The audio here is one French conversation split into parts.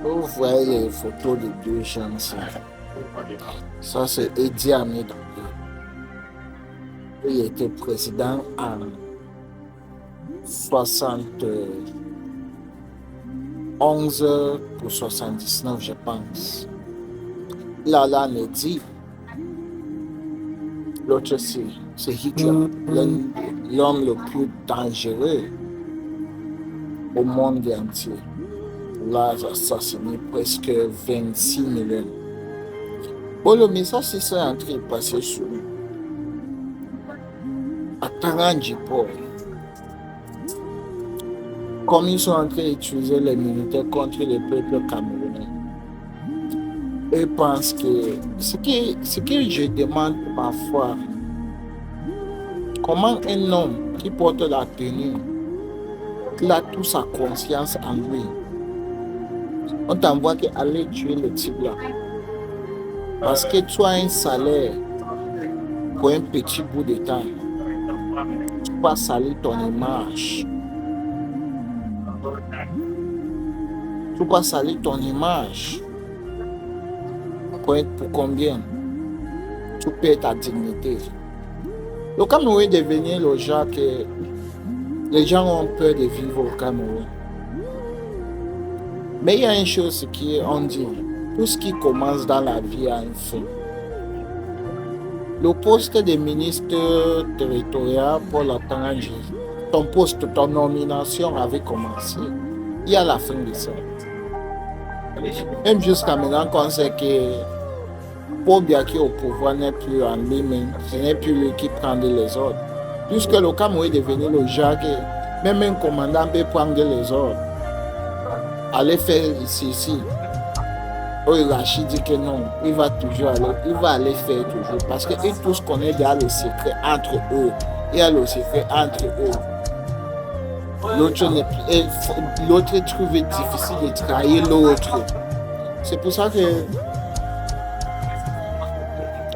Vous voyez les photos de deux jeunes ici. Ça, c'est Idi Amin Dada. Il était président en 71 pour 79, je pense. Là, on est dit. L'autre, c'est Hitler, l'homme le plus dangereux au monde entier. Là, il a assassiné presque 26 millions. Bon, le message, c'est ça en train de passer sur nous. À Tarangipo, comme ils sont en train d'utiliser les militaires contre le peuple camerounais, eux pensent que ce que je demande parfois, comment un homme qui porte la tenue, qui a toute sa conscience en lui, on t'envoie qu'aller tuer le type là. Parce que tu as un salaire pour un petit bout de temps. Tu vas salir ton image. Tu vas salir ton image. Pour combien? Tu perds ta dignité. Le Cameroun est devenu le genre que les gens ont peur de vivre au Cameroun. Mais il y a une chose qui on dit, tout ce qui commence dans la vie a une fin. Le poste de ministre territorial pour la Tarangie, ton poste, ton nomination avait commencé. Il y a la fin de ça. Même jusqu'à maintenant, qu'on sait que Paul Biaki au pouvoir n'est plus en lui-même, ce n'est plus lui qui prend les ordres. Puisque le Cameroun est devenu le genre que même un commandant peut prendre les ordres. Aller faire ici. Rachid dit que non, il va aller faire toujours. Parce qu'ils tous connaissent déjà le secret entre eux. Il y a le secret entre eux. L'autre trouve difficile de trahir l'autre. C'est pour ça que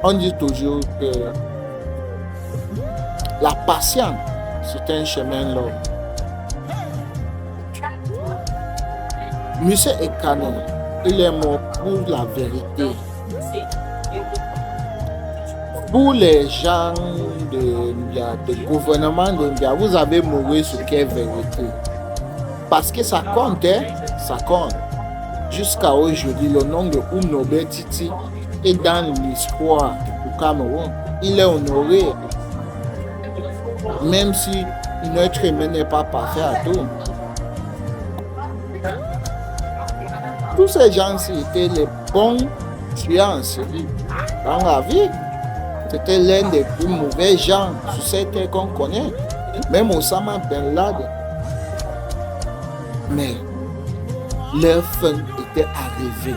on dit toujours que la patience, c'est un chemin long. Monsieur Ekane, il est mort pour la vérité. Pour les gens de gouvernement d'India, vous avez mouru sur quelle vérité? Parce que ça compte, ça compte. Jusqu'à aujourd'hui, le nom de Oumnobe Titi est dans l'histoire du Cameroun. Il est honoré. Même si notre humain n'est pas parfait à tout. Tous ces gens-ci étaient les bons tueurs en série. Dans la vie, c'était l'un des plus mauvais gens sur cette terre qu'on connaît. Même Osama Ben Laden. Mais leur fin était arrivée.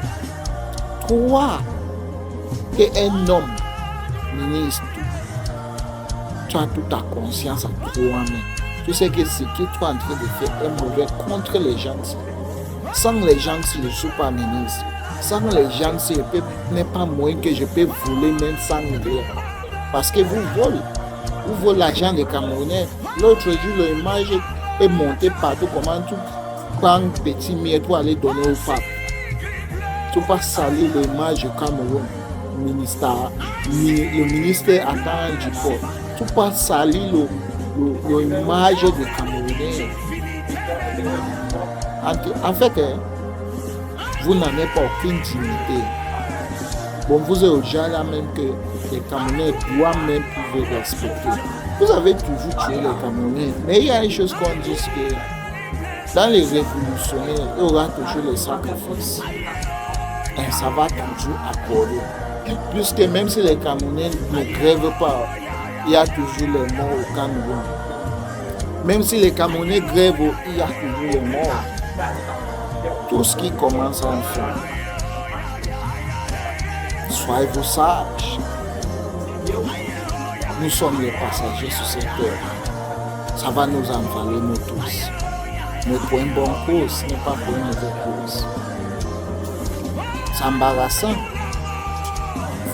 Toi, qu'un homme ministre, tu as toute ta conscience à toi-même. Tu sais que ce que tu es en train de faire est mauvais contre les gens. Sans les gens, je ne suis pas ministre. Sans les gens, le peuple n'est pas moins que je peux voler même 100 millions. Parce que vous volez l'argent des Camerounais. L'autre jour, l'image est montée partout. Comment tu prends un petit miette pour aller donner au pape? Tu vas salir l'image du Cameroun. Le ministère attend du port. Tu vas salir l'image des Camerounais. En fait, vous n'en avez pas aucune dignité. Bon, vous êtes au genre là même que les Camerounais doivent même pouvoir respecter. Vous avez toujours tué les Camerounais. Mais il y a une chose qu'on dit que dans les révolutionnaires, il y aura toujours les sacrifices. Et ça va toujours accorder. Puisque même si les Camerounais ne grèvent pas, il y a toujours les morts au Cameroun. Même si les Camerounais grèvent, il y a toujours les morts. Tout ce qui commence en fin. Soyez-vous sages. Nous sommes les passagers sur cette terre. Ça va nous envaler, nous tous. Mais pour une bonne cause, ce n'est pas pour une mauvaise cause. C'est embarrassant.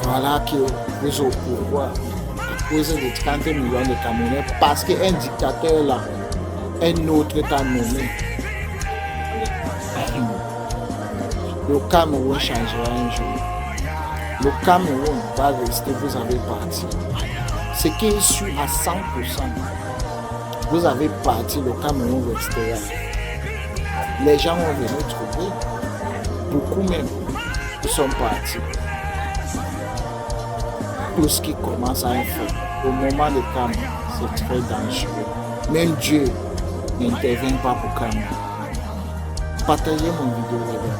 Voilà que vous êtes au pouvoir à cause de 30 millions de Camerounais parce qu'un dictateur là, un autre t'a nommé. le Cameroun changera un jour. Le Cameroun va rester, vous avez parti. Ce qui est sûr à 100%, vous avez parti, le Cameroun restera. Les gens vont venir trouver. Beaucoup même, ils sont partis. Tout ce qui commence à être fait, au moment de calme, c'est très dangereux. Même Dieu n'intervient pas pour calmer. Partagez mon vidéo, les gars.